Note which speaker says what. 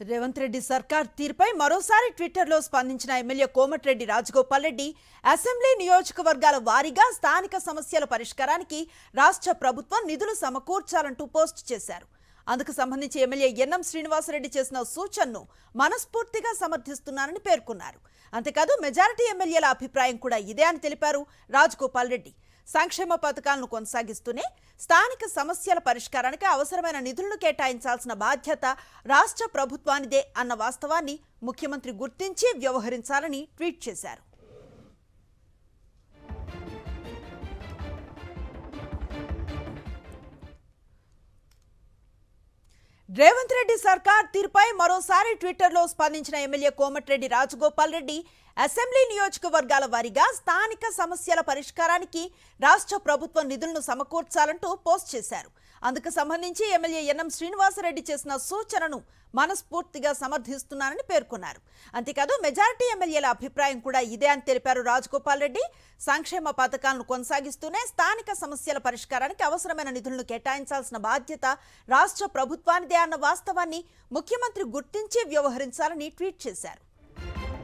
Speaker 1: రేవంత్ రెడ్డి సర్కార్ తీరుపై మరోసారి ట్విట్టర్లో స్పందించిన ఎమ్మెల్యే కోమటిరెడ్డి రాజగోపాల్ రెడ్డి అసెంబ్లీ నియోజకవర్గాల వారీగా స్థానిక సమస్యల పరిష్కారానికి రాష్ట్ర ప్రభుత్వం నిధులు సమకూర్చాలంటూ పోస్ట్ చేశారు. అందుకు సంబంధించి ఎమ్మెల్యే ఎన్ఎం శ్రీనివాసరెడ్డి చేసిన సూచనను మనస్ఫూర్తిగా సమర్థిస్తున్నానని పేర్కొన్నారు. అంతేకాదు మెజారిటీ ఎమ్మెల్యేల అభిప్రాయం కూడా ఇదే అని తెలిపారు రాజగోపాల్ రెడ్డి. సంక్షేమ పథకాలను కొనసాగిస్తూనే స్థానిక సమస్యల పరిష్కారానికి అవసరమైన నిధులను కేటాయించాల్సిన బాధ్యత రాష్ట్ర ప్రభుత్వానిదే అన్న వాస్తవాన్ని ముఖ్యమంత్రి గుర్తించి వ్యవహరించాలని ట్వీట్ చేశారు. రేవంత్ రెడ్డి సర్కార్ తీరుపై మరోసారి ట్విట్టర్లో స్పందించిన ఎమ్మెల్యే కోమటిరెడ్డి రాజగోపాల్ రెడ్డి అసెంబ్లీ నియోజకవర్గాల వారీగా స్థానిక సమస్యల పరిష్కారానికి రాష్ట్ర ప్రభుత్వం నిధులను సమకూర్చాలంటూ పోస్ట్ చేశారు. అందుకు సంబంధించి ఎమ్మెల్యే ఎన్ఎం శ్రీనివాసరెడ్డి చేసిన సూచనను మనస్ఫూర్తిగా సమర్థిస్తున్నానని పేర్కొన్నారు. అంతేకాదు మెజారిటీ ఎమ్మెల్యేల అభిప్రాయం కూడా ఇదే అని తెలిపారు రాజగోపాల్ రెడ్డి. సంక్షేమ పథకాలను కొనసాగిస్తూనే స్థానిక సమస్యల పరిష్కారానికి అవసరమైన నిధులను కేటాయించాల్సిన బాధ్యత రాష్ట్ర ప్రభుత్వానిదే అన్న వాస్తవాన్ని ముఖ్యమంత్రి గుర్తించి వ్యవహరించాలని ట్వీట్ చేశారు.